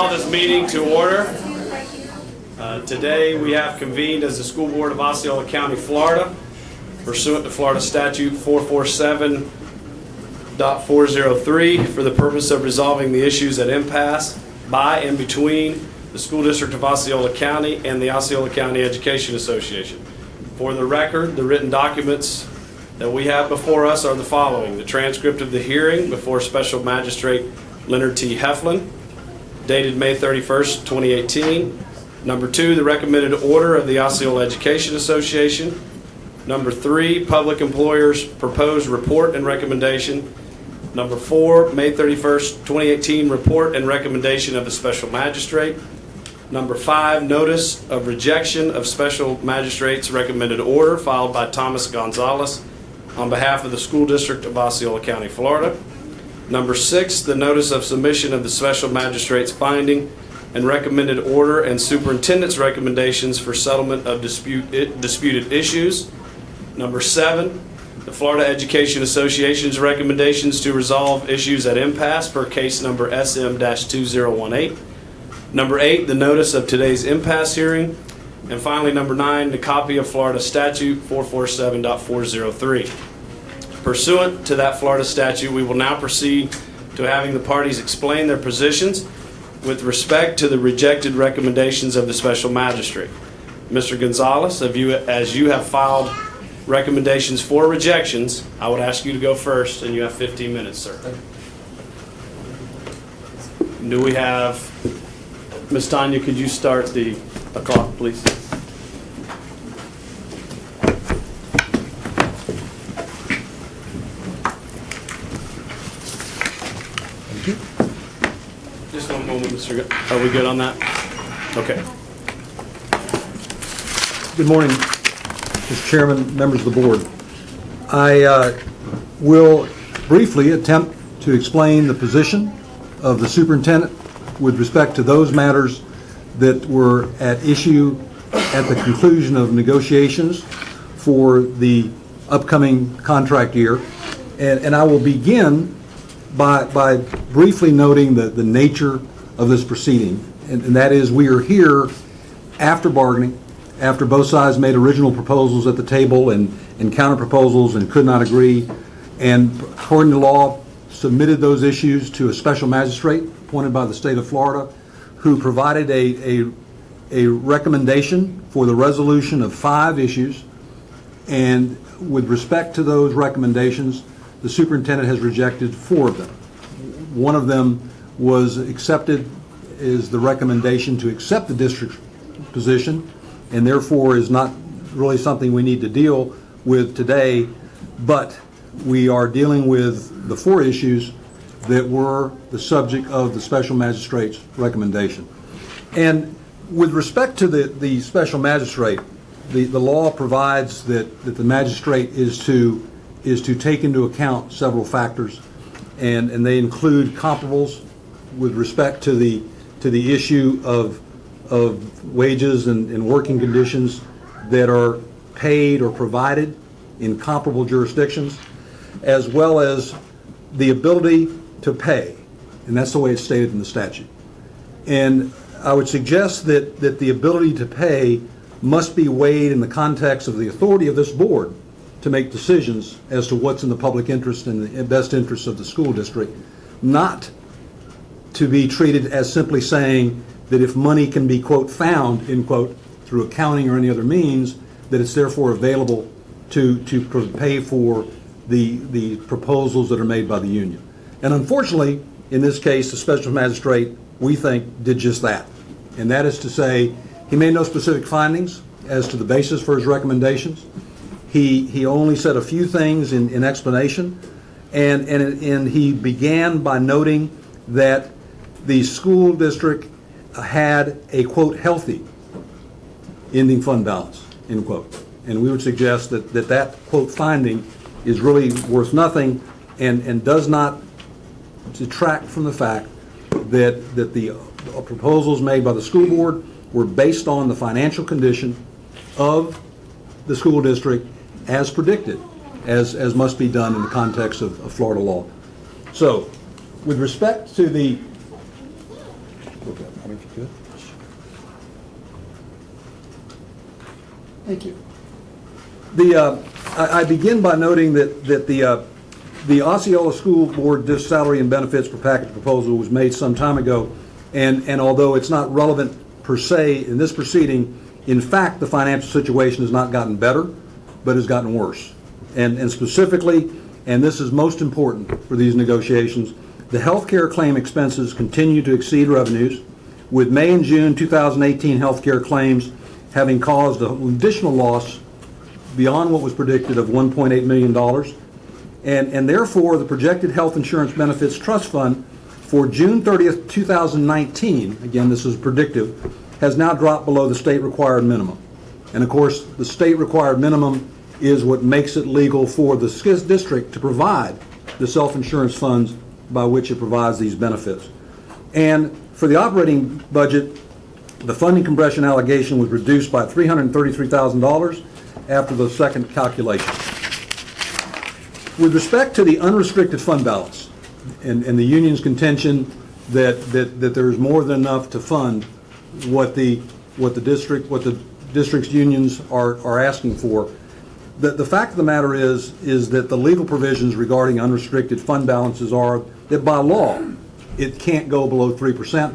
call this meeting to order. Today we have convened as the School Board of Osceola County, Florida, pursuant to Florida Statute 447.403 for the purpose of resolving the issues at impasse by and between the School District of Osceola County and the Osceola County Education Association. For the record, the written documents that we have before us are the following: the transcript of the hearing before Special Magistrate Leonard T. Heflin, dated May 31st, 2018. Number 2, the recommended order of the Osceola Education Association. Number 3, public employers' proposed report and recommendation. Number 4, May 31st, 2018 report and recommendation of the Special Magistrate. Number 5, notice of rejection of Special Magistrate's recommended order filed by Thomas Gonzalez on behalf of the School District of Osceola County, Florida. Number 6, the notice of submission of the Special Magistrate's finding and recommended order and superintendent's recommendations for settlement of disputed issues. Number 7, the Florida Education Association's recommendations to resolve issues at impasse per case number SM-2018. Number 8, the notice of today's impasse hearing. And finally, number 9, the copy of Florida Statute 447.403. Pursuant to that Florida statute, we will now proceed to having the parties explain their positions with respect to the rejected recommendations of the Special Magistrate. Mr. Gonzalez, as you have filed recommendations for rejections, I would ask you to go first, and you have 15 minutes, sir. Do we have, Ms. Tanya, could you start the clock, please? Thank you. Just one moment, Mr. Are we good on that? Okay. Good morning, Mr. Chairman, members of the board. I will briefly attempt to explain the position of the superintendent with respect to those matters that were at issue at the conclusion of negotiations for the upcoming contract year. And I will begin by briefly noting the nature of this proceeding. And that is, we are here after bargaining, after both sides made original proposals at the table and counter proposals and could not agree, and according to law submitted those issues to a special magistrate appointed by the state of Florida, who provided a recommendation for the resolution of 5 issues. And with respect to those recommendations, the superintendent has rejected 4 of them. One of them was accepted, is the recommendation to accept the district's position, and therefore is not really something we need to deal with today, but we are dealing with the 4 issues that were the subject of the special magistrate's recommendation. And with respect to the special magistrate, the law provides that the magistrate is to take into account several factors, and they include comparables with respect to the issue of wages and working conditions that are paid or provided in comparable jurisdictions, as well as the ability to pay, and that's the way it's stated in the statute. And I would suggest that the ability to pay must be weighed in the context of the authority of this board to make decisions as to what's in the public interest and the best interest of the school district, not to be treated as simply saying that if money can be, quote, found, end quote, through accounting or any other means, that it's therefore available to pay for the proposals that are made by the union. And unfortunately, in this case, the special magistrate, we think, did just that. And that is to say, he made no specific findings as to the basis for his recommendations. He only said a few things in explanation, and he began by noting that the school district had a, quote, healthy ending fund balance, end quote. And we would suggest that quote, finding is really worth nothing and does not detract from the fact that the proposals made by the school board were based on the financial condition of the school district as predicted, as must be done in the context of Florida law. So, with respect to the Look at me if you could. Thank you. I begin by noting that the Osceola School Board salary and benefits per package proposal was made some time ago, and although it's not relevant per se in this proceeding, in fact, the financial situation has not gotten better, but has gotten worse. And specifically, and this is most important for these negotiations, the health care claim expenses continue to exceed revenues, with May and June 2018 health care claims having caused an additional loss beyond what was predicted of $1.8 million. And therefore, the projected health insurance benefits trust fund for June 30th, 2019, again, this is predictive, has now dropped below the state required minimum. And of course, the state required minimum is what makes it legal for the district to provide the self-insurance funds by which it provides these benefits. And for the operating budget, the funding compression allegation was reduced by $333,000 after the second calculation. With respect to the unrestricted fund balance and the union's contention that there's more than enough to fund what the district's unions are asking for, the fact of the matter is that the legal provisions regarding unrestricted fund balances are that by law it can't go below 3%,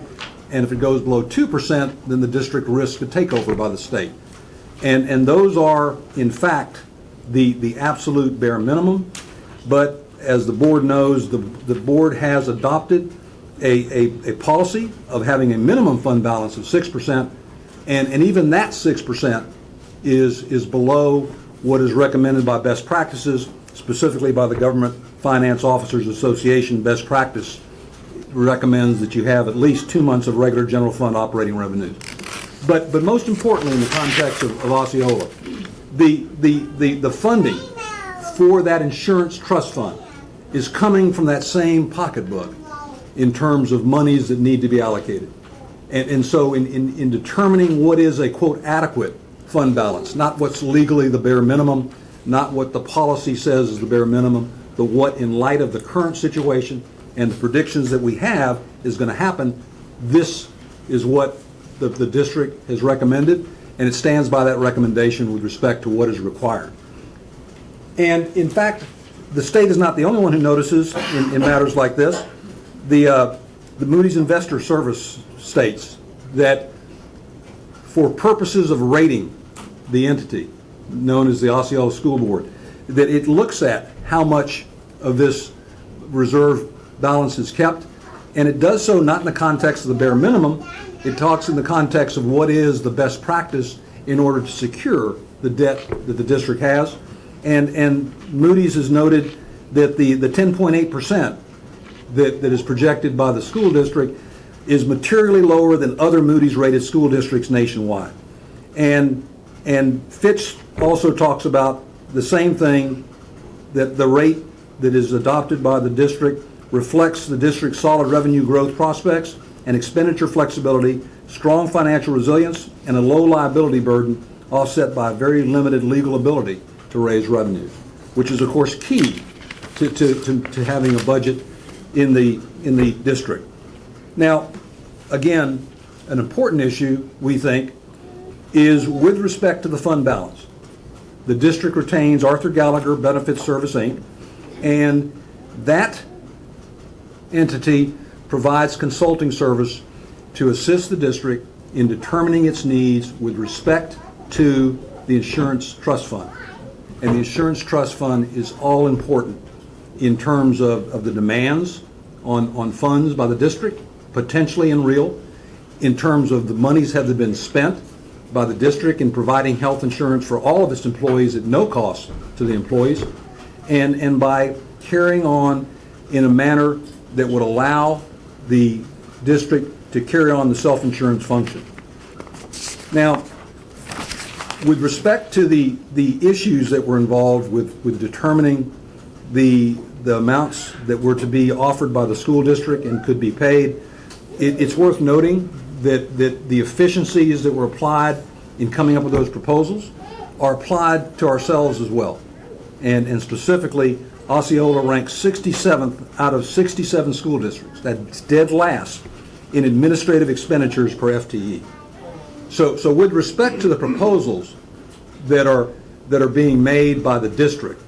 and if it goes below 2%, then the district risks a takeover by the state. And those are, in fact, the absolute bare minimum. But as the board knows, the board has adopted a policy of having a minimum fund balance of 6%, and even that 6% is below what is recommended by best practices, specifically by the Government Finance Officers Association. Best practice recommends that you have at least 2 months of regular general fund operating revenues. But most importantly, in the context of Osceola, the funding for that insurance trust fund is coming from that same pocketbook in terms of monies that need to be allocated. And so in determining what is a, quote, adequate fund balance, not what's legally the bare minimum, not what the policy says is the bare minimum, but what, in light of the current situation and the predictions that we have is going to happen, this is what the district has recommended, and it stands by that recommendation with respect to what is required. And in fact, the state is not the only one who notices in matters like this. The Moody's Investor Service states that for purposes of rating the entity known as the Osceola School Board, that it looks at how much of this reserve balance is kept, and it does so not in the context of the bare minimum. It talks in the context of what is the best practice in order to secure the debt that the district has. And Moody's has noted that the 10.8% that is projected by the school district is materially lower than other Moody's rated school districts nationwide. And Fitch also talks about the same thing, that the rate that is adopted by the district reflects the district's solid revenue growth prospects and expenditure flexibility, strong financial resilience, and a low liability burden offset by very limited legal ability to raise revenues, which is, of course, key to having a budget in the district. Now, again, an important issue, we think, is with respect to the fund balance. The district retains Arthur Gallagher Benefits Service, Inc., and that entity provides consulting service to assist the district in determining its needs with respect to the insurance trust fund. And the insurance trust fund is all important in terms of the demands on funds by the district, potentially in real, in terms of the monies have been spent by the district in providing health insurance for all of its employees at no cost to the employees, and by carrying on in a manner that would allow the district to carry on the self-insurance function. Now, with respect to the issues that were involved with determining the amounts that were to be offered by the school district and could be paid, it's worth noting that the efficiencies that were applied in coming up with those proposals are applied to ourselves as well. And specifically, Osceola ranks 67th out of 67 school districts. That's dead last in administrative expenditures per FTE. So with respect to the proposals that are being made by the district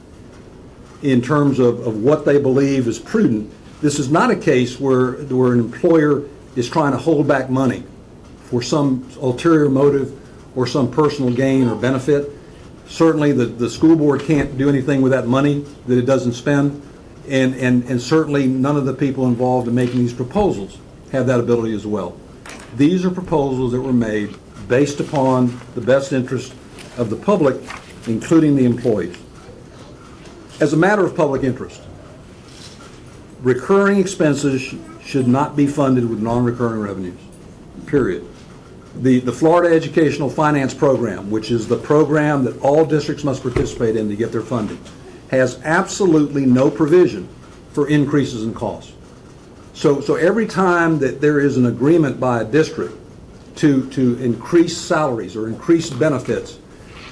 in terms of what they believe is prudent, this is not a case where an employer is trying to hold back money for some ulterior motive or some personal gain or benefit. Certainly the school board can't do anything with that money that it doesn't spend, and certainly none of the people involved in making these proposals have that ability as well. These are proposals that were made based upon the best interest of the public, including the employees. As a matter of public interest, recurring expenses should not be funded with non-recurring revenues, period. The Florida Educational Finance Program, which is the program that all districts must participate in to get their funding, has absolutely no provision for increases in costs. So every time that there is an agreement by a district to increase salaries or increase benefits,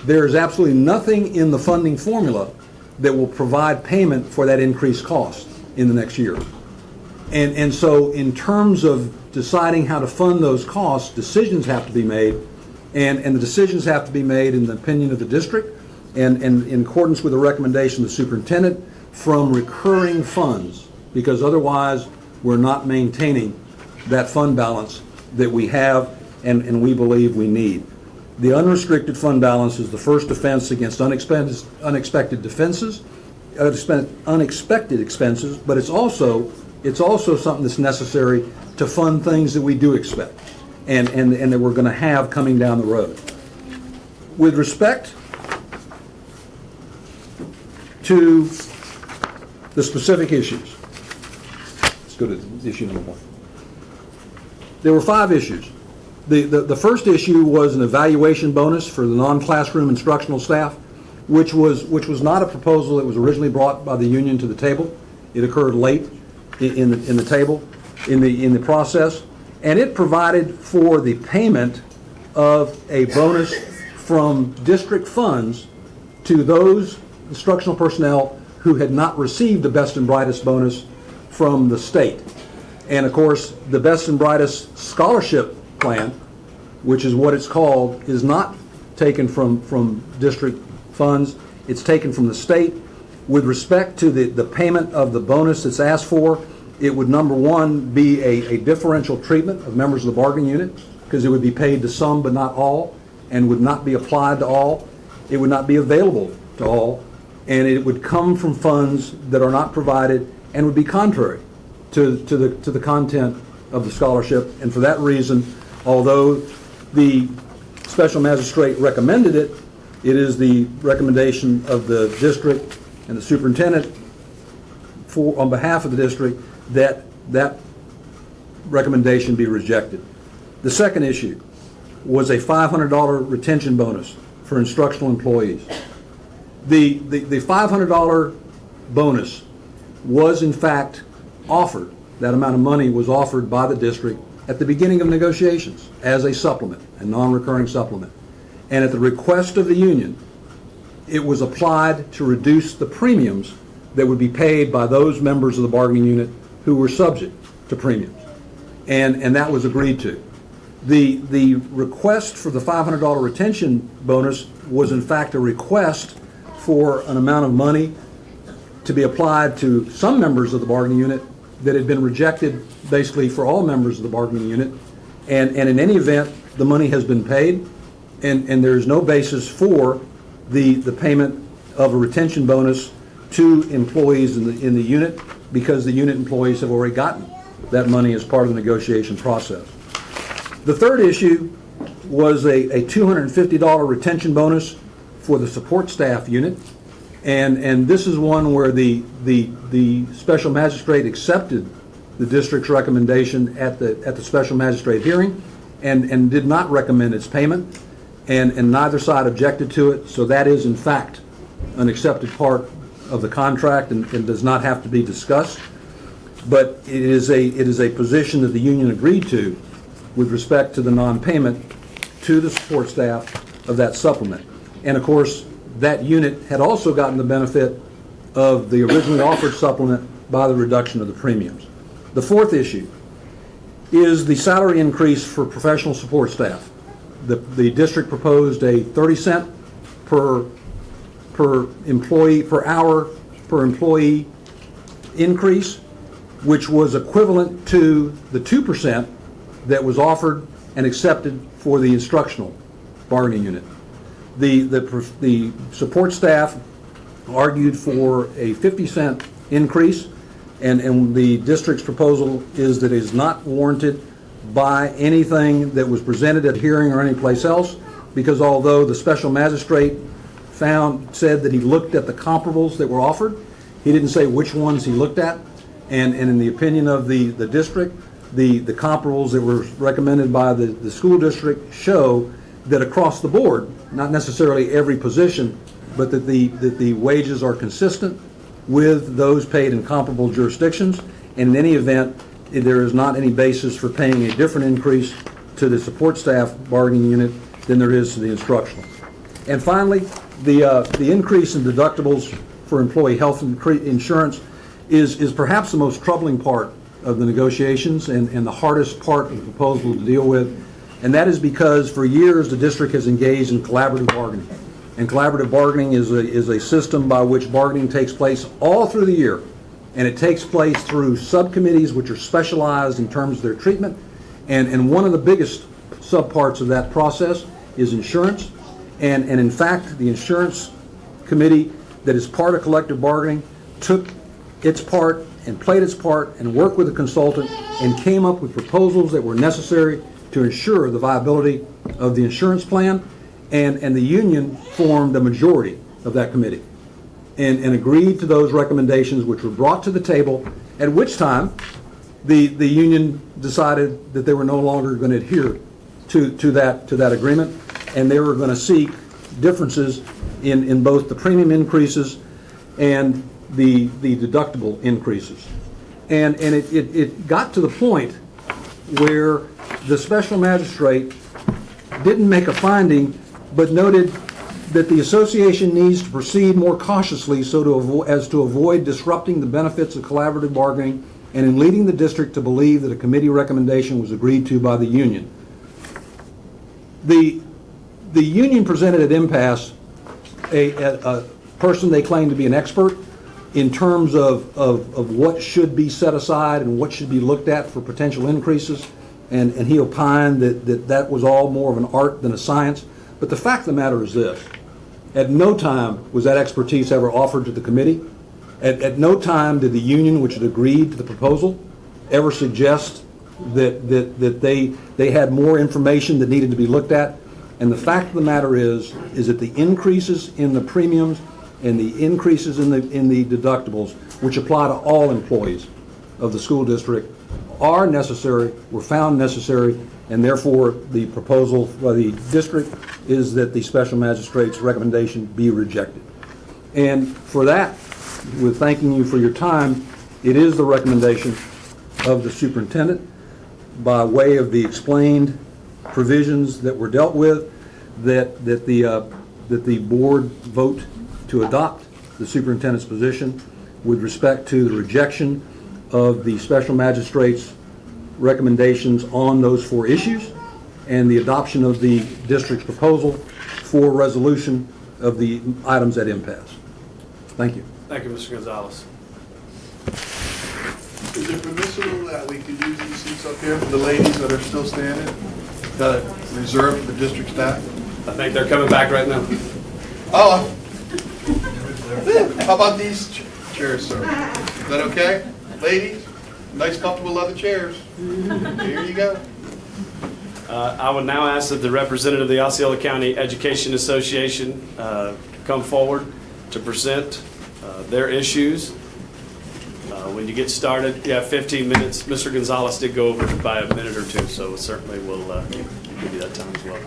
there is absolutely nothing in the funding formula that will provide payment for that increased cost in the next year. And so in terms of deciding how to fund those costs, decisions have to be made, and the decisions have to be made in the opinion of the district and in accordance with the recommendation of the superintendent from recurring funds, because otherwise we're not maintaining that fund balance that we have and we believe we need. The unrestricted fund balance is the first defense against unexpected expenses, but it's also something that's necessary to fund things that we do expect and that we're going to have coming down the road. With respect to the specific issues, let's go to issue number one. There were 5 issues. The first issue was an evaluation bonus for the non-classroom instructional staff, which was not a proposal that was originally brought by the union to the table. It occurred late in the process, and it provided for the payment of a bonus from district funds to those instructional personnel who had not received the Best and Brightest bonus from the state. And of course, the Best and Brightest scholarship plan, which is what it's called, is not taken from district funds. It's taken from the state. With respect to the payment of the bonus that's asked for, it would, number one, be a differential treatment of members of the bargaining unit, because it would be paid to some but not all, and would not be applied to all. It would not be available to all, and it would come from funds that are not provided and would be contrary to the content of the scholarship. And for that reason, although the special magistrate recommended it, it is the recommendation of the district and the superintendent on behalf of the district that that recommendation be rejected. The second issue was a $500 retention bonus for instructional employees. The $500 bonus was in fact offered, that amount of money was offered by the district at the beginning of negotiations as a supplement, a non-recurring supplement. And at the request of the union, it was applied to reduce the premiums that would be paid by those members of the bargaining unit who were subject to premiums. And that was agreed to. The request for the $500 retention bonus was in fact a request for an amount of money to be applied to some members of the bargaining unit that had been rejected basically for all members of the bargaining unit. And in any event, the money has been paid, and there is no basis for the payment of a retention bonus to employees in the unit, because the unit employees have already gotten that money as part of the negotiation process. The third issue was a $250 retention bonus for the support staff unit, and this is one where the special magistrate accepted the district's recommendation at the special magistrate hearing and did not recommend its payment, and neither side objected to it, so that is in fact an accepted part of the contract and does not have to be discussed. But it is a position that the union agreed to with respect to the non-payment to the support staff of that supplement. And of course, that unit had also gotten the benefit of the originally offered supplement by the reduction of the premiums. The fourth issue is the salary increase for professional support staff. The district proposed a 30-cent per employee, per hour, per employee increase, which was equivalent to the 2% that was offered and accepted for the instructional bargaining unit. The support staff argued for a 50-cent increase, and the district's proposal is that it is not warranted by anything that was presented at hearing or anyplace else, because although the special magistrate said that he looked at the comparables that were offered, he didn't say which ones he looked at, and in the opinion of the district, the comparables that were recommended by the school district show that across the board, not necessarily every position, but that the wages are consistent with those paid in comparable jurisdictions, and in any event, there is not any basis for paying a different increase to the support staff bargaining unit than there is to the instructional. And finally, the increase in deductibles for employee health insurance is perhaps the most troubling part of the negotiations and the hardest part of the proposal to deal with, and that is because for years the district has engaged in collaborative bargaining. And collaborative bargaining is a system by which bargaining takes place all through the year. And it takes place through subcommittees which are specialized in terms of their treatment. And one of the biggest subparts of that process is insurance. And in fact, the insurance committee that is part of collective bargaining took its part and played its part and worked with a consultant and came up with proposals that were necessary to ensure the viability of the insurance plan. And the union formed a majority of that committee and agreed to those recommendations which were brought to the table, at which time the union decided that they were no longer going to adhere to that agreement, and they were going to seek differences in both the premium increases and the deductible increases. And it got to the point where the special magistrate didn't make a finding, but noted that the association needs to proceed more cautiously as to avoid disrupting the benefits of collaborative bargaining, and in leading the district to believe that a committee recommendation was agreed to by the union. The union presented at Impasse a person they claimed to be an expert in terms of what should be set aside and what should be looked at for potential increases, and he opined that was all more of an art than a science. But the fact of the matter is this: at no time was that expertise ever offered to the committee. At no time did the union, which had agreed to the proposal, ever suggest that they had more information that needed to be looked at. And the fact of the matter is that the increases in the premiums and the increases in the deductibles, which apply to all employees of the school district, are necessary, were found necessary, and therefore the proposal by the district is that the special magistrate's recommendation be rejected. And for that, with thanking you for your time, it is the recommendation of the superintendent, by way of the explained provisions that were dealt with, that the board vote to adopt the superintendent's position with respect to the rejection of the special magistrate's recommendations on those 4 issues, and the adoption of the district's proposal for resolution of the items at impasse. Thank you. Thank you, Mr. Gonzalez. Is it permissible that we could use these seats up here for the ladies that are still standing, that are reserved for the district staff? I think they're coming back right now. Oh, how about these chairs, sir? Is that okay? Ladies, nice comfortable leather chairs. Here you go. I would now ask that the representative of the Osceola County Education Association come forward to present their issues. When you get started, you have 15 minutes. Mr. Gonzalez did go over by a minute or 2, so certainly we'll give you that time as well.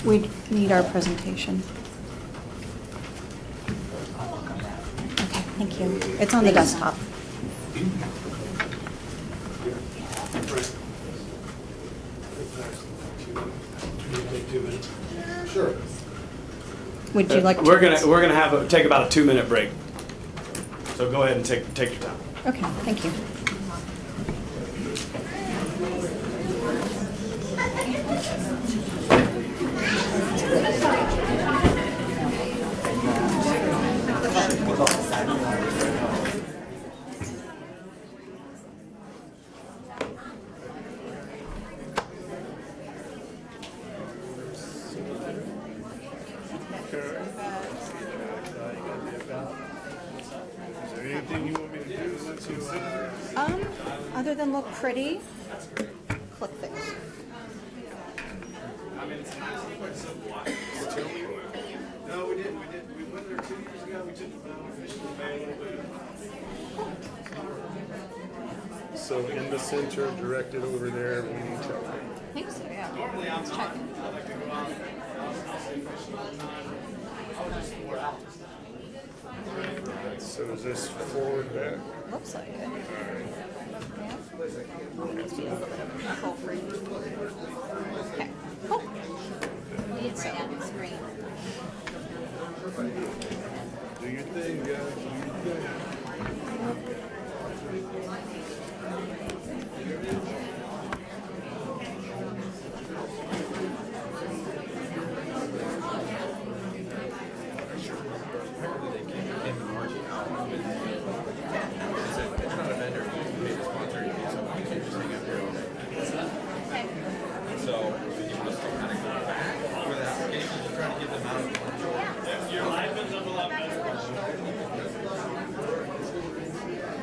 We need our presentation. Okay, thank you. It's on the desktop. Sure. Would you like to? We're gonna take about a 2-minute break. So go ahead and take your time. Okay, thank you. Anything you want me to do to Other than look pretty, click things. No, we didn't. We went there 2 years ago. We took the official a little bit. So in the center, directed over there, we need to. I think so, yeah. Let's check. So is this forward back? Looks like it. Yeah. Let's be a little bit of a control freak. Okay. Oh. We need to on the screen. Do your thing, guys. Do your thing.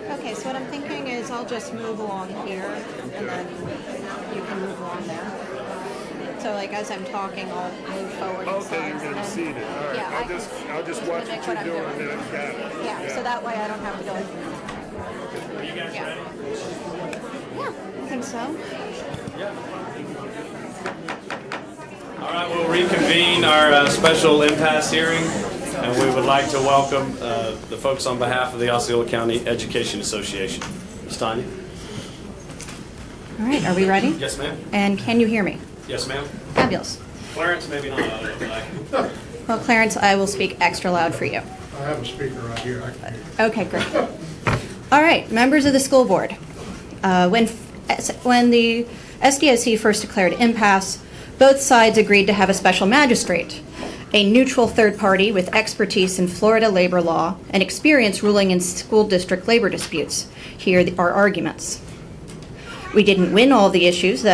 Okay, so what I'm thinking is I'll just move along here, and then you can move along there. So like as I'm talking, I'll move forward and Okay, you're gonna see it. All right. Yeah, I'll just watch mimic what you're I'm doing, and then I got it. Yeah, so that way I don't have to go. Are you guys ready? Yeah, I think so. All right, we'll reconvene our special impasse hearing, and we would like to welcome the folks on behalf of the Osceola County Education Association. Ms. Tanya? All right, are we ready? Yes, ma'am. And can you hear me? Yes, ma'am. Fabulous. Clarence, maybe not. Well, Clarence, I will speak extra loud for you. I have a speaker right here. I can hear you. Okay, great. All right, members of the school board. When the SDOC first declared impasse, both sides agreed to have a special magistrate, a neutral third party with expertise in Florida labor law and experience ruling in school district labor disputes. Here are arguments. We didn't win all the issues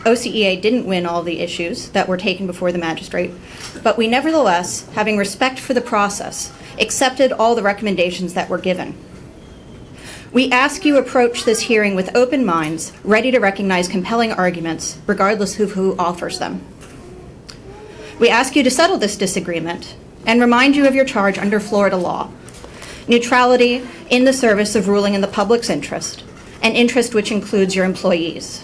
OCEA didn't win all the issues that were taken before the magistrate, but we nevertheless, having respect for the process, accepted all the recommendations that were given. We ask you approach this hearing with open minds, ready to recognize compelling arguments, regardless of who offers them. We ask you to settle this disagreement and remind you of your charge under Florida law: neutrality in the service of ruling in the public's interest, an interest which includes your employees.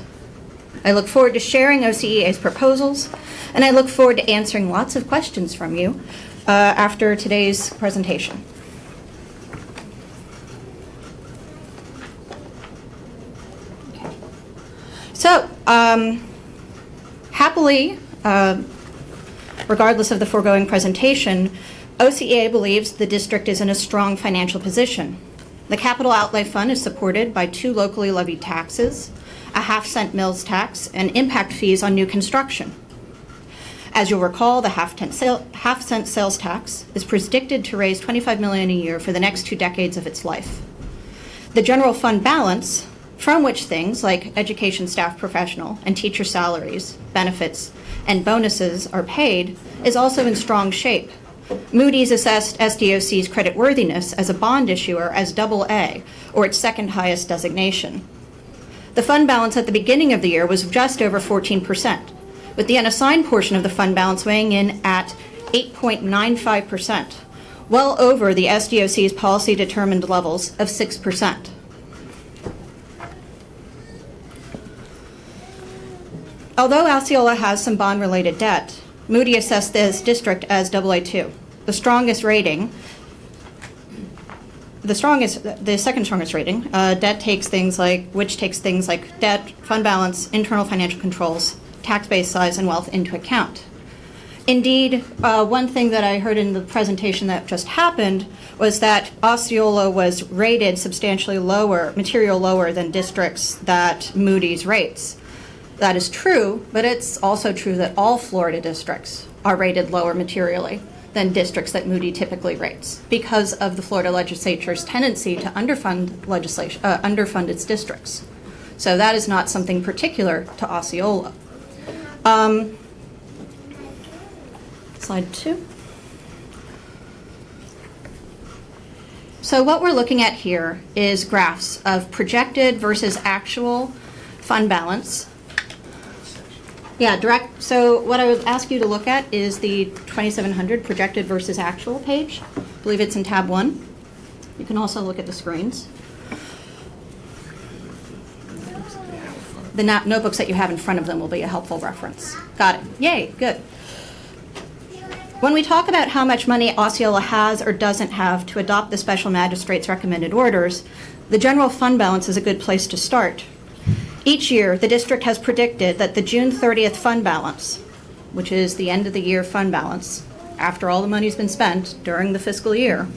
I look forward to sharing OCEA's proposals, and I look forward to answering lots of questions from you after today's presentation. Okay. So, happily, regardless of the foregoing presentation, OCEA believes the district is in a strong financial position. The Capital Outlay Fund is supported by 2 locally levied taxes, a half-cent mills tax, and impact fees on new construction. As you'll recall, the half-cent sales tax is predicted to raise $25 million a year for the next 2 decades of its life. The general fund balance, from which things like education staff professional and teacher salaries, benefits, and bonuses are paid, is also in strong shape. Moody's assessed SDOC's creditworthiness as a bond issuer as AA, or its second highest designation. The fund balance at the beginning of the year was just over 14%, with the unassigned portion of the fund balance weighing in at 8.95%, well over the SDOC's policy-determined levels of 6%. Although Osceola has some bond-related debt, Moody assessed this district as AA2, the strongest rating. The second strongest rating. Debt takes things like debt, fund balance, internal financial controls, tax base size, and wealth into account. Indeed, one thing that I heard in the presentation that just happened was that Osceola was rated substantially lower, material lower than districts that Moody's rates. That is true, but it's also true that all Florida districts are rated lower materially than districts that Moody typically rates because of the Florida legislature's tendency to underfund its districts. So that is not something particular to Osceola. Slide 2. So what we're looking at here is graphs of projected versus actual fund balance. Yeah, so what I would ask you to look at is the 2700 projected versus actual page. I believe it's in tab 1. You can also look at the screens. The notebooks that you have in front of them will be a helpful reference. Got it. Yay, good. When we talk about how much money Osceola has or doesn't have to adopt the special magistrate's recommended orders, the general fund balance is a good place to start. Each year, the district has predicted that the June 30th fund balance, which is the end of the year fund balance, after all the money's been spent during the fiscal year,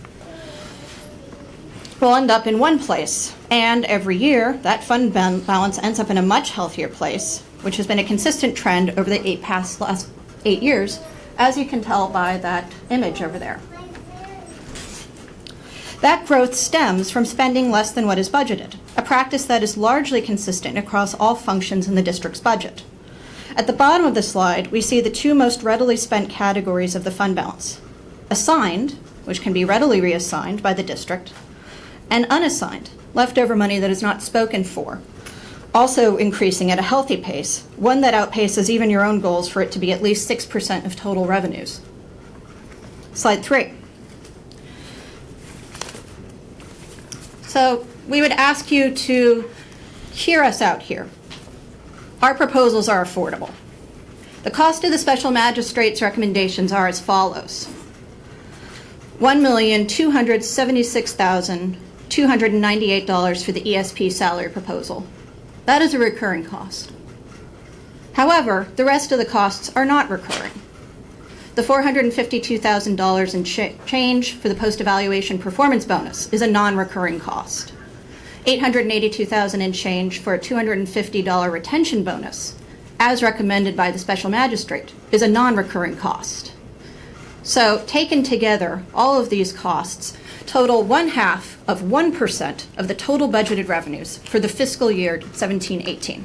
will end up in one place. And every year, that fund balance ends up in a much healthier place, which has been a consistent trend over the last 8 years, as you can tell by that image over there. That growth stems from spending less than what is budgeted, a practice that is largely consistent across all functions in the district's budget. At the bottom of the slide, we see the two most readily spent categories of the fund balance: assigned, which can be readily reassigned by the district, and unassigned, leftover money that is not spoken for, also increasing at a healthy pace, one that outpaces even your own goals for it to be at least 6% of total revenues. Slide 3. So we would ask you to hear us out here. Our proposals are affordable. The cost of the special magistrate's recommendations are as follows: $1,276,298 for the ESP salary proposal. That is a recurring cost. However, the rest of the costs are not recurring. The $452,000 in change for the post-evaluation performance bonus is a non-recurring cost. $882,000 in change for a $250 retention bonus, as recommended by the special magistrate, is a non-recurring cost. So, taken together, all of these costs total 0.5% of the total budgeted revenues for the fiscal year 17-18.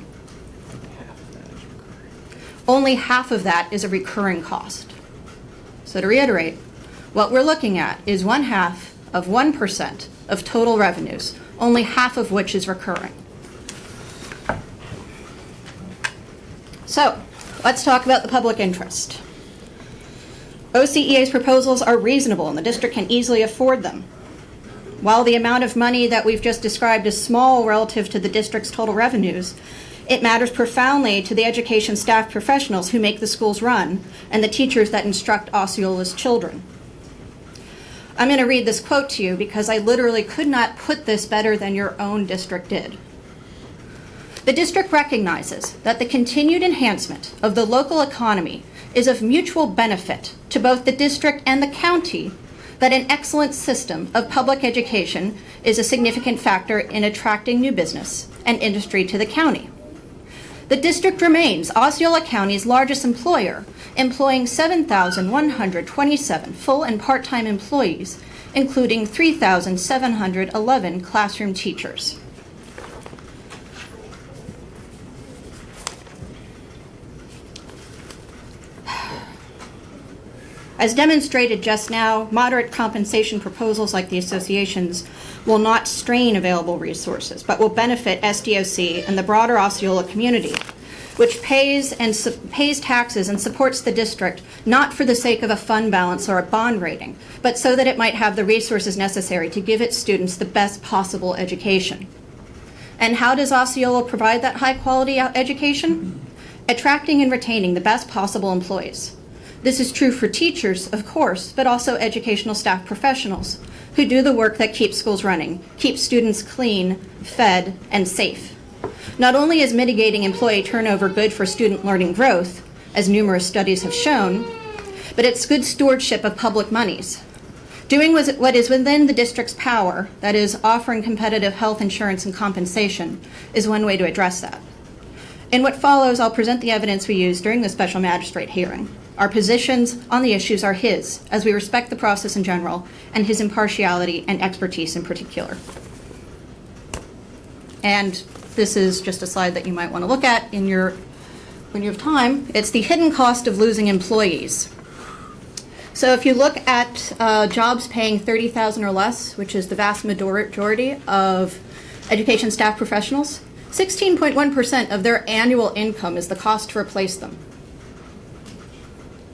Only half of that is a recurring cost. So to reiterate, what we're looking at is 0.5% of total revenues, only half of which is recurring. So, let's talk about the public interest. OCEA's proposals are reasonable and the district can easily afford them. While the amount of money that we've just described is small relative to the district's total revenues, it matters profoundly to the education staff professionals who make the schools run and the teachers that instruct Osceola's children. I'm going to read this quote to you because I literally could not put this better than your own district did. The district recognizes that the continued enhancement of the local economy is of mutual benefit to both the district and the county, that an excellent system of public education is a significant factor in attracting new business and industry to the county. The district remains Osceola County's largest employer, employing 7,127 full and part-time employees, including 3,711 classroom teachers. As demonstrated just now, moderate compensation proposals like the association's will not strain available resources, but will benefit SDOC and the broader Osceola community, which pays taxes and supports the district not for the sake of a fund balance or a bond rating, but so that it might have the resources necessary to give its students the best possible education. And how does Osceola provide that high-quality education? Attracting and retaining the best possible employees. This is true for teachers, of course, but also educational staff professionals who do the work that keeps schools running, keeps students clean, fed, and safe. Not only is mitigating employee turnover good for student learning growth, as numerous studies have shown, but it's good stewardship of public monies. Doing what is within the district's power, that is, offering competitive health insurance and compensation, is one way to address that. In what follows, I'll present the evidence we used during the special magistrate hearing. Our positions on the issues are his, as we respect the process in general, and his impartiality and expertise in particular. And this is just a slide that you might want to look at when you have time. It's the hidden cost of losing employees. So if you look at jobs paying $30,000 or less, which is the vast majority of education staff professionals, 16.1% of their annual income is the cost to replace them.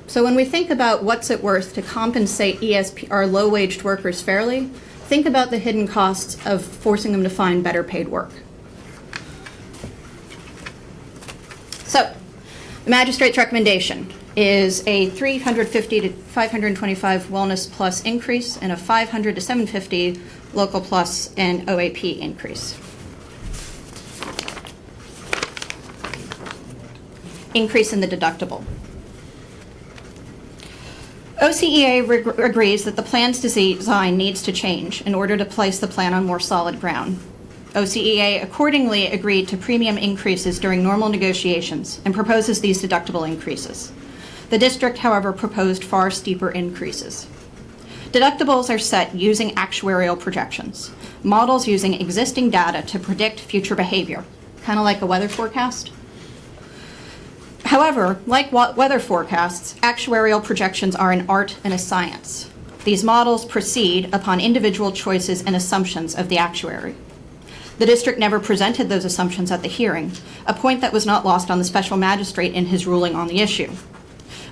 So when we think about what's it worth to compensate ESP, our low-waged workers fairly, think about the hidden costs of forcing them to find better paid work. So the magistrate's recommendation is a 350 to 525 wellness plus increase and a 500 to 750 local plus and OAP increase. Increase in the deductible. OCEA agrees that the plan's design needs to change in order to place the plan on more solid ground. OCEA accordingly agreed to premium increases during normal negotiations and proposes these deductible increases. The district, however, proposed far steeper increases. Deductibles are set using actuarial projections, models using existing data to predict future behavior, kind of like a weather forecast. However, like weather forecasts, actuarial projections are an art and a science. These models proceed upon individual choices and assumptions of the actuary. The district never presented those assumptions at the hearing, a point that was not lost on the special magistrate in his ruling on the issue.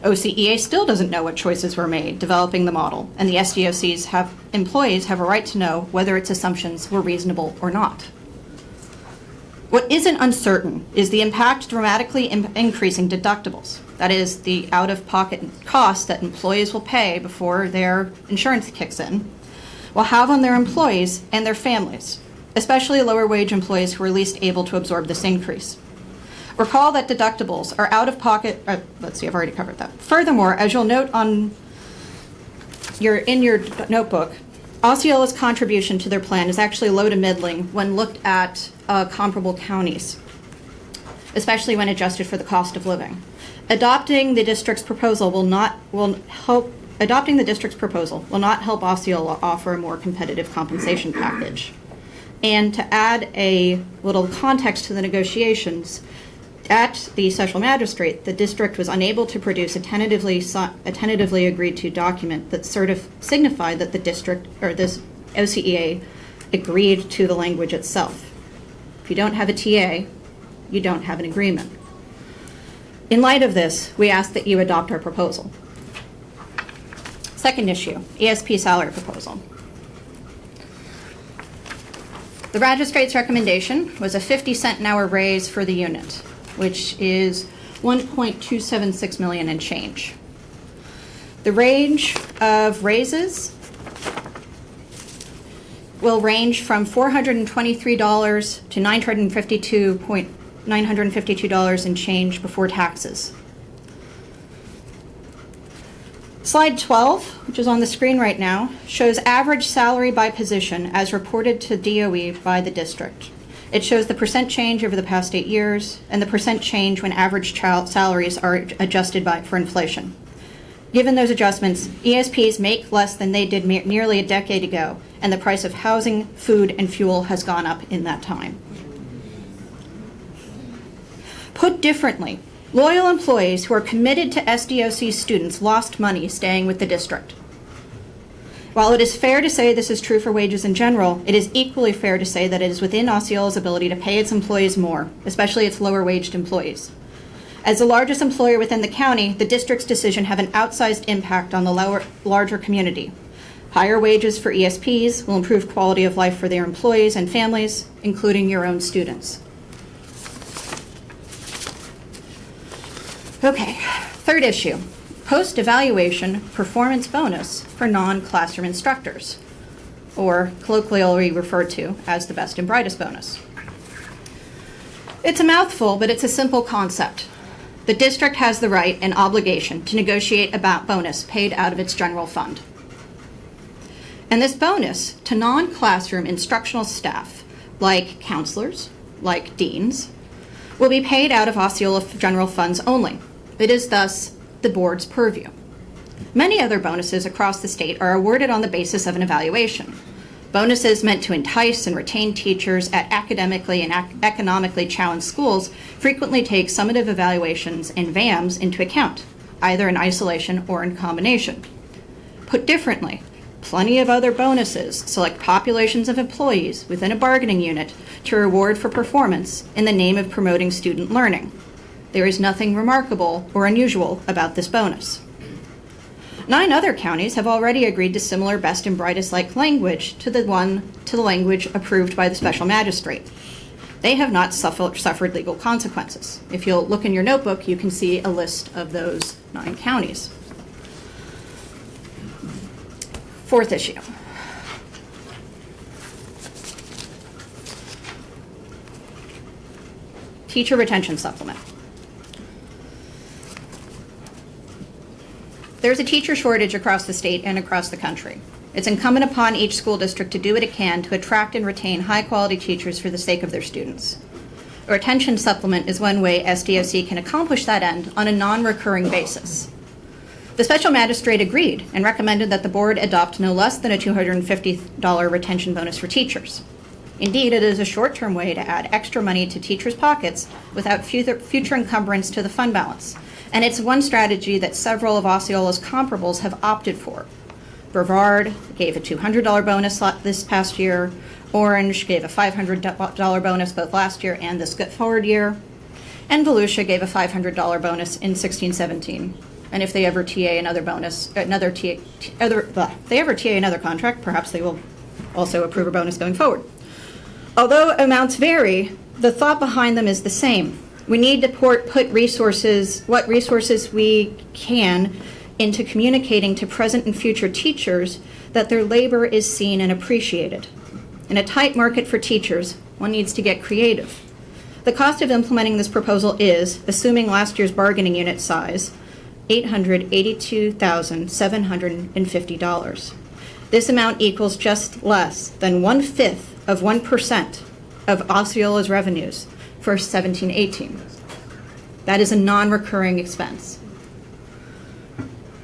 OCEA still doesn't know what choices were made developing the model, and the SDOC's employees have a right to know whether its assumptions were reasonable or not. What isn't uncertain is the impact dramatically increasing deductibles, that is, the out-of-pocket costs that employees will pay before their insurance kicks in, will have on their employees and their families, especially lower-wage employees who are least able to absorb this increase. Recall that deductibles are out-of-pocket. Let's see, I've already covered that. Furthermore, as you'll note in your notebook, Osceola's contribution to their plan is actually low to middling when looked at comparable counties, especially when adjusted for the cost of living. Adopting the district's proposal will not help Osceola offer a more competitive compensation package. And to add a little context to the negotiations, at the special magistrate, the district was unable to produce a tentatively agreed to document that signified that the district, or this OCEA, agreed to the language itself. If you don't have a TA, you don't have an agreement. In light of this, we ask that you adopt our proposal. Second issue, ESP salary proposal. The magistrate's recommendation was a 50-cent an hour raise for the unit, which is $1.276 million and change. The range of raises will range from $423 to $952 and change before taxes. Slide 12, which is on the screen right now, shows average salary by position as reported to DOE by the district. It shows the percent change over the past 8 years and the percent change when average salaries are adjusted for inflation. Given those adjustments, ESPs make less than they did nearly a decade ago, and the price of housing, food, and fuel has gone up in that time. Put differently, loyal employees who are committed to SDOC students lost money staying with the district. While it is fair to say this is true for wages in general, it is equally fair to say that it is within Osceola's ability to pay its employees more, especially its lower-waged employees. As the largest employer within the county, the district's decision have an outsized impact on the larger community. Higher wages for ESPs will improve quality of life for their employees and families, including your own students. Okay, third issue. Post-evaluation performance bonus for non-classroom instructors, or colloquially referred to as the best and brightest bonus. It's a mouthful, but it's a simple concept. the district has the right and obligation to negotiate a bonus paid out of its general fund. And this bonus to non-classroom instructional staff, like counselors, like deans, will be paid out of Osceola general funds only. It is thus the board's purview. Many other bonuses across the state are awarded on the basis of an evaluation. Bonuses meant to entice and retain teachers at academically and economically challenged schools frequently take summative evaluations and VAMs into account, either in isolation or in combination. Put differently, plenty of other bonuses select populations of employees within a bargaining unit to reward for performance in the name of promoting student learning. There is nothing remarkable or unusual about this bonus. 9 other counties have already agreed to similar best and brightest-like language to the language approved by the special magistrate. They have not suffered legal consequences. If you'll look in your notebook, you can see a list of those 9 counties. Fourth issue. Teacher retention supplement. There's a teacher shortage across the state and across the country. It's incumbent upon each school district to do what it can to attract and retain high-quality teachers for the sake of their students. A retention supplement is one way SDOC can accomplish that end on a non-recurring basis. The special magistrate agreed and recommended that the board adopt no less than a $250 retention bonus for teachers. Indeed, it is a short-term way to add extra money to teachers' pockets without future encumbrance to the fund balance. And it's one strategy that several of Osceola's comparables have opted for. Brevard gave a $200 bonus this past year. Orange gave a $500 bonus both last year and this forward year. And Volusia gave a $500 bonus in 16-17. And if they ever TA another bonus, another contract, perhaps they will also approve a bonus going forward. Although amounts vary, the thought behind them is the same. We need to put what resources we can into communicating to present and future teachers that their labor is seen and appreciated. In a tight market for teachers, one needs to get creative. The cost of implementing this proposal is, assuming last year's bargaining unit size, $882,750. This amount equals just less than 1/5 of 1% of Osceola's revenues for 17-18. That is a non-recurring expense.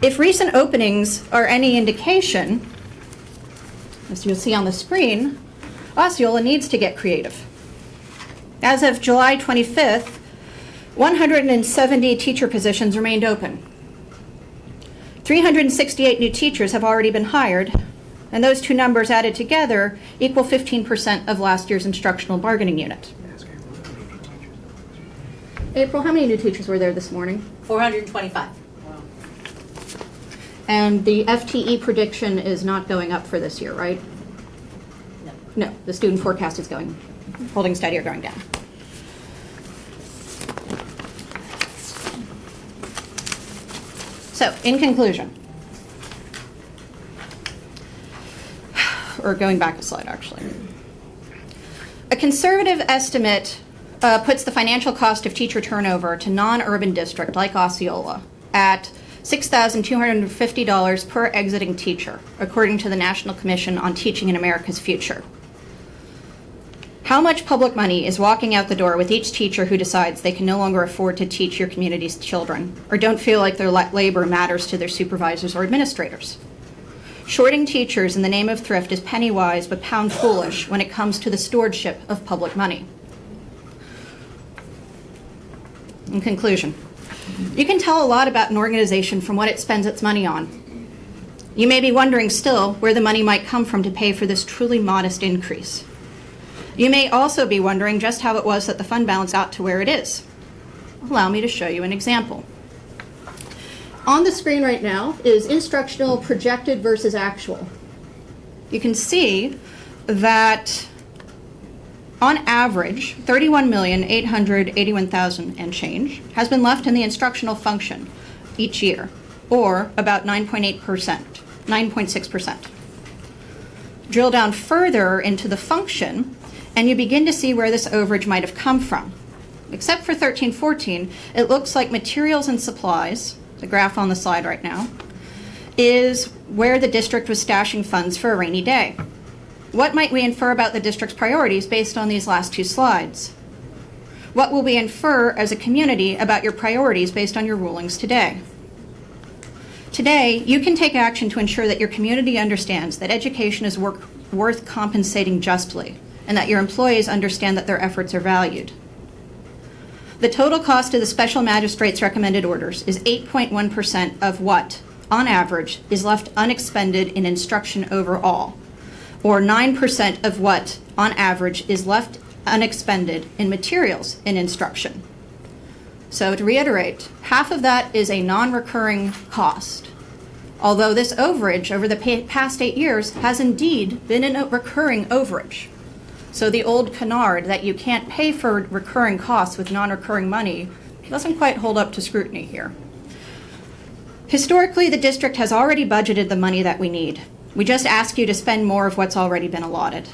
If recent openings are any indication, as you'll see on the screen, Osceola needs to get creative. As of July 25th, 170 teacher positions remained open. 368 new teachers have already been hired, and those two numbers added together equal 15% of last year's instructional bargaining unit. April, how many new teachers were there this morning? 425. And the FTE prediction is not going up for this year, right? No. No, the student forecast is holding steady or going down. So, in conclusion, or going back a slide actually, a conservative estimate puts the financial cost of teacher turnover to non-urban district like Osceola at $6,250 per exiting teacher, according to the National Commission on Teaching in America's Future. How much public money is walking out the door with each teacher who decides they can no longer afford to teach your community's children, or don't feel like their labor matters to their supervisors or administrators? Shorting teachers in the name of thrift is penny-wise but pound-foolish when it comes to the stewardship of public money. In conclusion, you can tell a lot about an organization from what it spends its money on. You may be wondering still where the money might come from to pay for this truly modest increase. You may also be wondering just how it was that the fund balance got to where it is. Allow me to show you an example. On the screen right now is instructional projected versus actual. You can see that on average, $31,881,000 and change has been left in the instructional function each year, or about 9.6%. Drill down further into the function, and you begin to see where this overage might have come from. except for 13-14, it looks like materials and supplies, the graph on the slide right now, is where the district was stashing funds for a rainy day. What might we infer about the district's priorities based on these last two slides? What will we infer as a community about your priorities based on your rulings today? Today, you can take action to ensure that your community understands that education is worth compensating justly, and that your employees understand that their efforts are valued. The total cost of the special magistrate's recommended orders is 8.1% of what, on average, is left unexpended in instruction overall, or 9% of what, on average, is left unexpended in materials in instruction. So to reiterate, half of that is a non-recurring cost, although this overage over the past 8 years has indeed been a recurring overage. So the old canard that you can't pay for recurring costs with non-recurring money doesn't quite hold up to scrutiny here. Historically, the district has already budgeted the money that we need. We just ask you to spend more of what's already been allotted.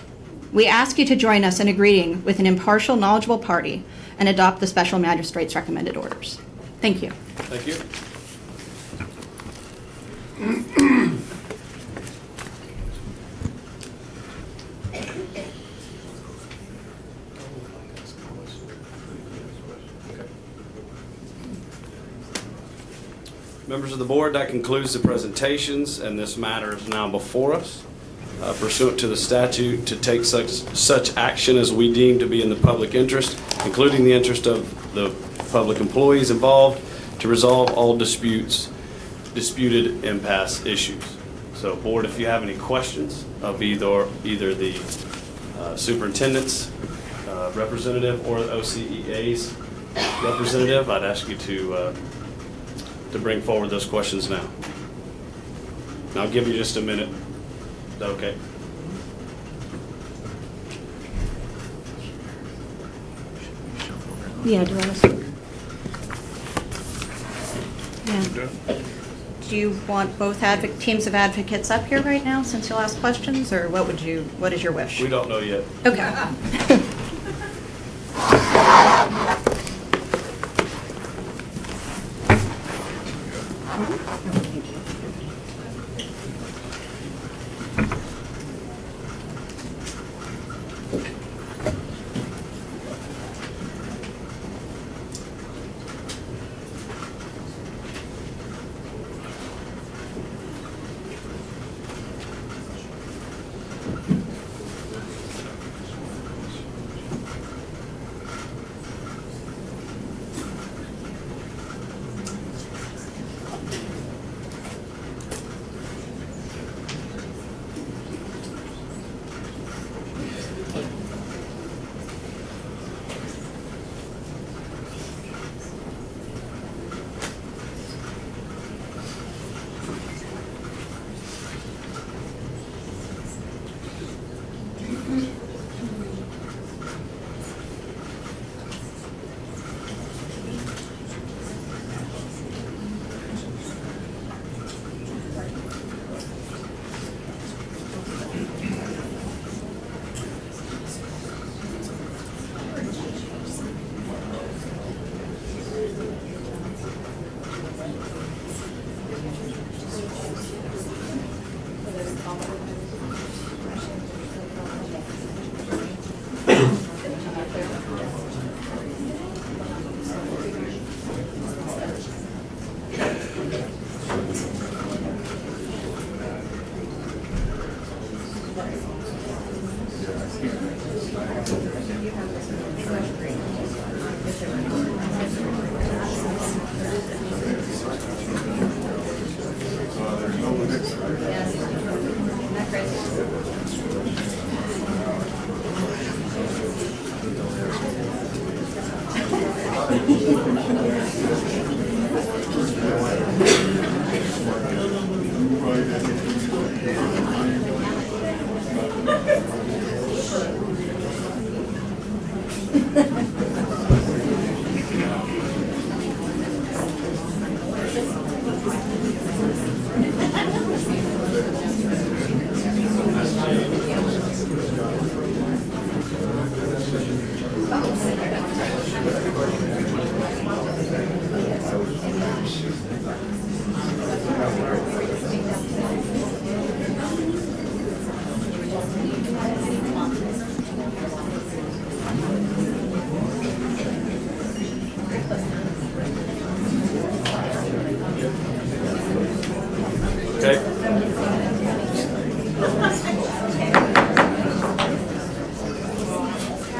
We ask you to join us in agreeing with an impartial, knowledgeable party and adopt the special magistrate's recommended orders. Thank you. Thank you. Members of the board, that concludes the presentations, and this matter is now before us. Pursuant to the statute, to take such action as we deem to be in the public interest, including the interest of the public employees involved, to resolve all disputed impasse issues. So, board, if you have any questions of either the superintendent's representative or the OCEA's representative, I'd ask you to bring forward those questions now. And I'll give you just a minute. Is that okay? Yeah, do you want to? Yeah. Do you want both teams of advocates up here right now since you'll ask questions, or what is your wish? We don't know yet. Okay.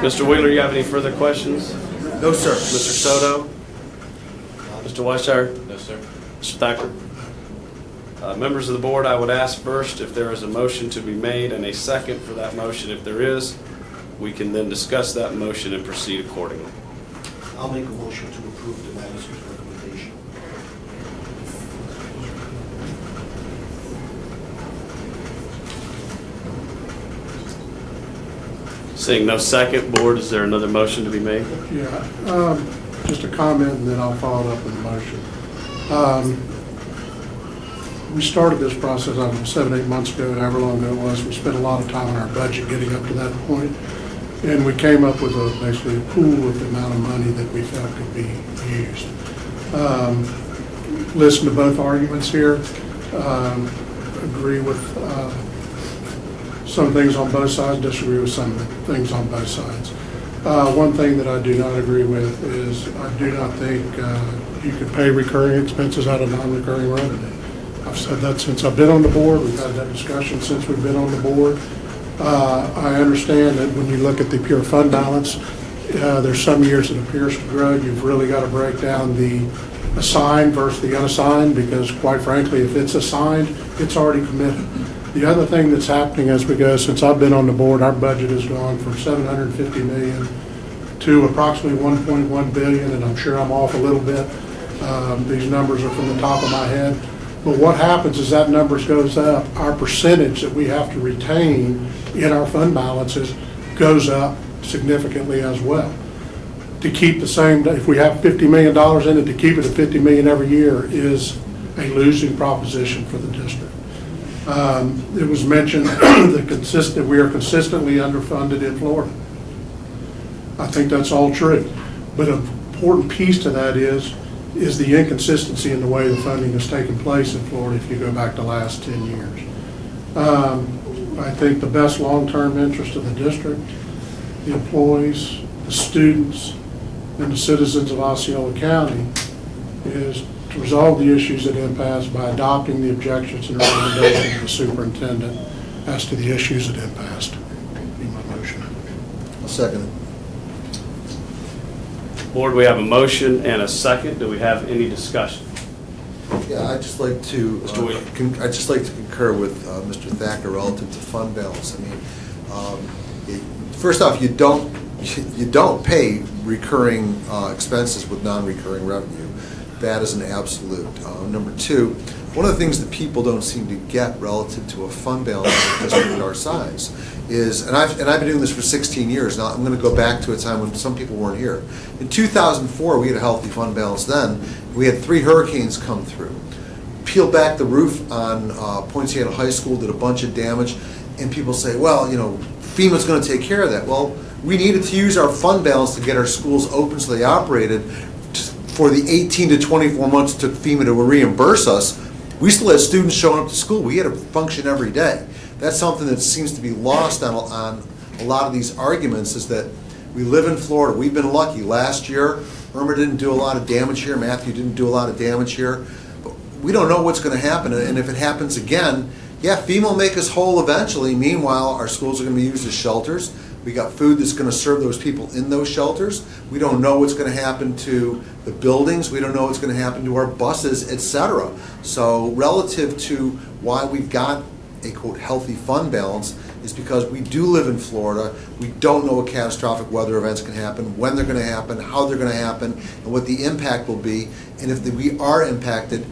Mr. Wheeler, you have any further questions? No, sir. Mr. Soto? Mr. Weishire? No, sir. Mr. Thacker? Members of the board, I would ask first if there is a motion to be made and a second for that motion. If there is, we can then discuss that motion and proceed accordingly. I'll make a motion to approve the magistrate's recommendation. Seeing no second, board, is there another motion to be made? Yeah, just a comment, and then I'll follow it up with a motion. We started this process, I don't know, 7, 8 months ago, however long ago it was. We spent a lot of time on our budget getting up to that point, and we came up with basically a pool of the amount of money that we felt could be used. Listen to both arguments here, agree with some things on both sides, disagree with some things on both sides. One thing that I do not agree with is I do not think you could pay recurring expenses out of non-recurring revenue. I've said that since I've been on the board. We've had that discussion since we've been on the board. I understand that when you look at the pure fund balance, there's some years it appears to grow. You've really got to break down the assigned versus the unassigned, because quite frankly, if it's assigned, it's already committed. The other thing that's happening as we go, since I've been on the board, our budget has gone from $750 million to approximately $1.1 billion, and I'm sure I'm off a little bit. These numbers are from the top of my head. But what happens is that numbers goes up, our percentage that we have to retain in our fund balances goes up significantly as well. To keep the same, if we have $50 million in it, to keep it at $50 million every year is a losing proposition for the district. It was mentioned that we are consistently underfunded in Florida. I think that's all true. But an important piece to that is the inconsistency in the way the funding has taken place in Florida if you go back the last 10 years. I think the best long-term interest of the district, the employees, the students, and the citizens of Osceola County is to resolve the issues at Impasse by adopting the objections and recommendations of the superintendent as to the issues at Impasse. Be my motion. I'll second it. Board, we have a motion and a second. Do we have any discussion? Yeah, I'd just like to concur with Mr. Thacker relative to fund balance. I mean, first off, you don't pay recurring expenses with non-recurring revenue. That is an absolute. Number two, one of the things that people don't seem to get relative to a fund balance in a district our size is, and I've been doing this for 16 years now. I'm going to go back to a time when some people weren't here. In 2004, we had a healthy fund balance then. We had 3 hurricanes come through. Peeled back the roof on Poinciana High School, did a bunch of damage, and people say, well, you know, FEMA's going to take care of that. Well, we needed to use our fund balance to get our schools open so they operated. For the 18 to 24 months it took FEMA to reimburse us, we still had students showing up to school. We had to function every day. That's something that seems to be lost on a lot of these arguments, is that we live in Florida. We've been lucky. Last year, Irma didn't do a lot of damage here. Matthew didn't do a lot of damage here. But we don't know what's going to happen. And if it happens again, yeah, FEMA will make us whole eventually. Meanwhile, our schools are going to be used as shelters. We got food that's going to serve those people in those shelters. We don't know what's going to happen to the buildings. We don't know what's going to happen to our buses, etc. So relative to why we've got a, quote, healthy fund balance is because we do live in Florida. We don't know what catastrophic weather events can happen, when they're going to happen, how they're going to happen, and what the impact will be. And if we are impacted,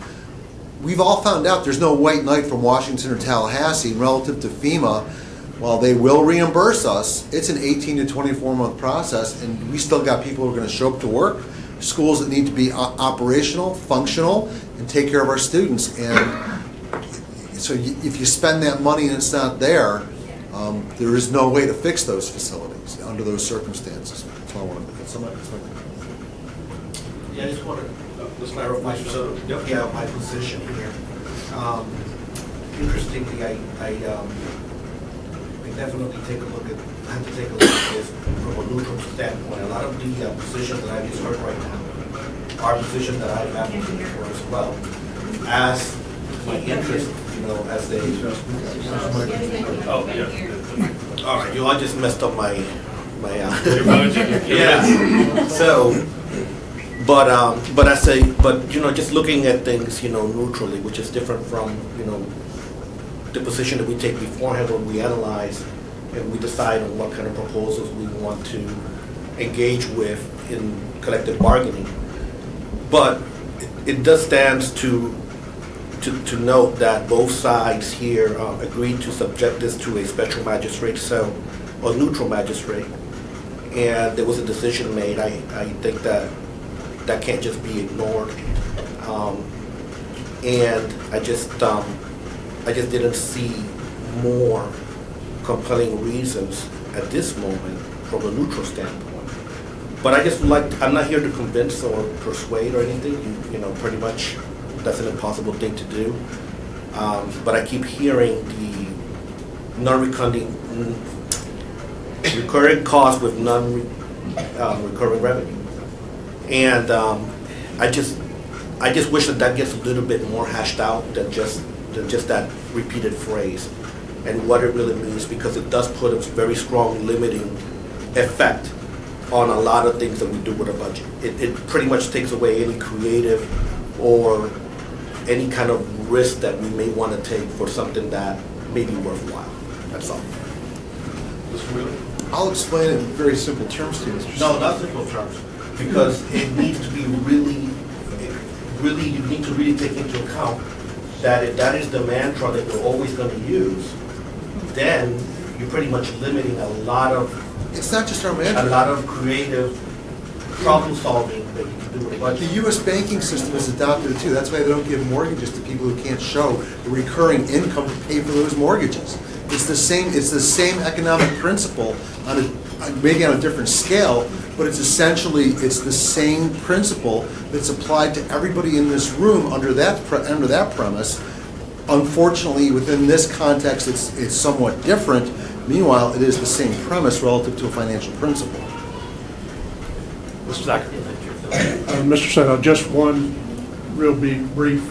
we've all found out there's no white knight from Washington or Tallahassee. And relative to FEMA, while they will reimburse us, it's an 18 to 24 month process, and we still got people who are going to show up to work, schools that need to be operational, functional, and take care of our students. And so if you spend that money and it's not there, there is no way to fix those facilities under those circumstances. That's all I wanted to get. Yeah, I just want to Let's clarify. my position here. Interestingly, I definitely have to take a look at this from a neutral standpoint. A lot of the positions that I just heard right now are positions that I've advocated for as well, as my interest, you know, as a. Oh, yeah. All right, I just messed up my my, Your budget, your yeah. So, but I say, but, you know, just looking at things, you know, neutrally, which is different from, you know, the position that we take beforehand when we analyze and we decide on what kind of proposals we want to engage with in collective bargaining. But it does stand to note that both sides here agreed to subject this to a special magistrate, so, or neutral magistrate, and there was a decision made. I think that can't just be ignored, and I just didn't see more compelling reasons at this moment from a neutral standpoint. But I just I'm not here to convince or persuade or anything. You know, pretty much that's an impossible thing to do. But I keep hearing the recurring costs with recurring revenue. And I just wish that gets a little bit more hashed out than just that repeated phrase and what it really means, because it does put a very strong limiting effect on a lot of things that we do with a budget. It pretty much takes away any creative or any kind of risk that we may want to take for something that may be worthwhile. That's all. Mr. Wheeler? I'll explain it in very simple terms to you, Mr. No, not simple terms, because it needs to be really, you need to really take into account that if that is the mantra that we're always going to use, then you're pretty much limiting a lot of It's not just our mantra. a lot of creative problem solving that you can do with a The budget. U.S. banking system has adopted it too. That's why they don't give mortgages to people who can't show the recurring income to pay for those mortgages. It's the same economic principle maybe on a different scale, but it's essentially the same principle that's applied to everybody in this room under that premise. Unfortunately, within this context, it's somewhat different. Meanwhile, it is the same premise relative to a financial principle. Mr. Thacker. Mr. Senator, just one real brief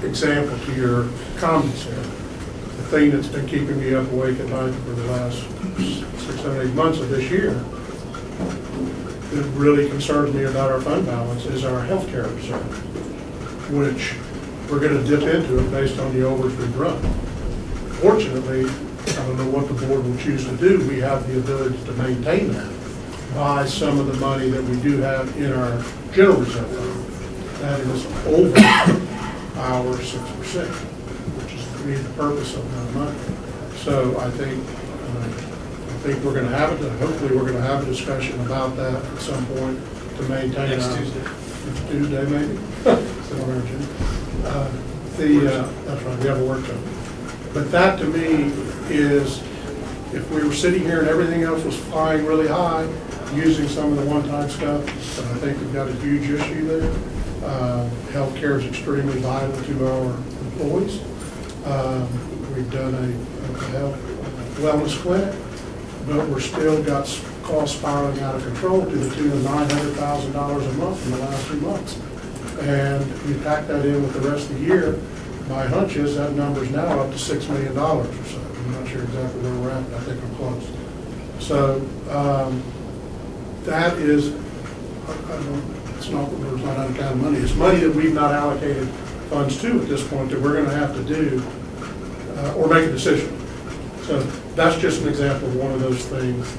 example to your comments here. The thing that's been keeping me up awake at night for the last 6, 7, 8 months of this year that really concerns me about our fund balance is our health care reserve, which we're going to dip into it based on the overs we've run. Fortunately, I don't know what the board will choose to do. We have the ability to maintain that by some of the money that we do have in our general reserve fund. That is over our 6%, which is to me the purpose of that money. So I think we're going to have it. Hopefully, we're going to have a discussion about that at some point to maintain Next our, Tuesday. Next Tuesday, maybe. That's right. We have a workshop. But that to me is, if we were sitting here and everything else was flying really high, using some of the one-time stuff, but I think we've got a huge issue there. Healthcare is extremely vital to our employees. We've done a health wellness clinic, but we're still got costs spiraling out of control to the tune of $900,000 a month in the last 2 months. And you pack that in with the rest of the year, my hunch is that number's now up to $6 million or so. I'm not sure exactly where we're at, but I think I'm close. So that is, it's not uncounted money. It's money that we've not allocated funds to at this point that we're going to have to do or make a decision. So that's just an example of one of those things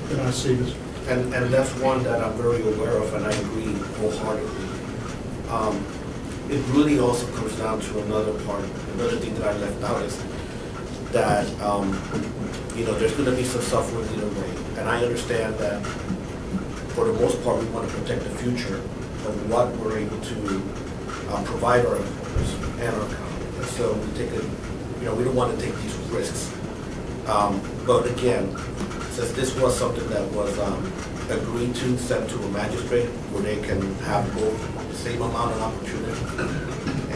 that I see this. And that's one that I'm very aware of, and I agree wholeheartedly. It really also comes down to another thing that I left out is that, there's going to be some suffering either way. And I understand that for the most part, we want to protect the future of what we're able to provide our employees and our economy. And so we don't want to take these risks. But again, since this was something that was agreed to, sent to a magistrate where they can have both the same amount of opportunity,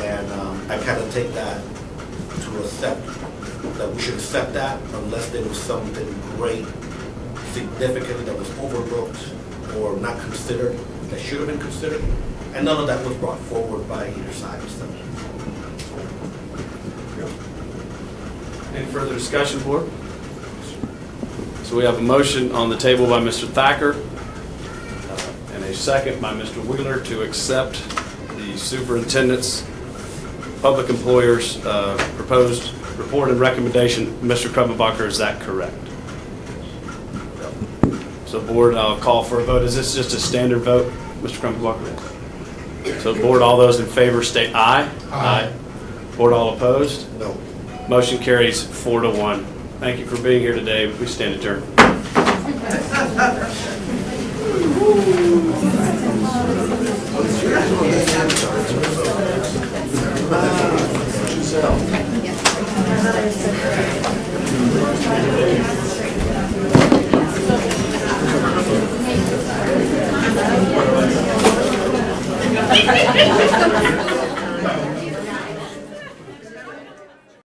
and I kind of take that to accept that we should accept that unless there was something great, significant that was overlooked or not considered that should have been considered, and none of that was brought forward by either side. Any further discussion, board? So we have a motion on the table by Mr. Thacker and a second by Mr. Wheeler to accept the superintendent's public employers' proposed report and recommendation. Mr. Krummenbacher, is that correct? So board, I'll call for a vote. Is this just a standard vote, Mr. Krummenbacher? So board, all those in favor state aye. Aye. Board, all opposed? No. Motion carries 4-1. Thank you for being here today. We stand adjourned.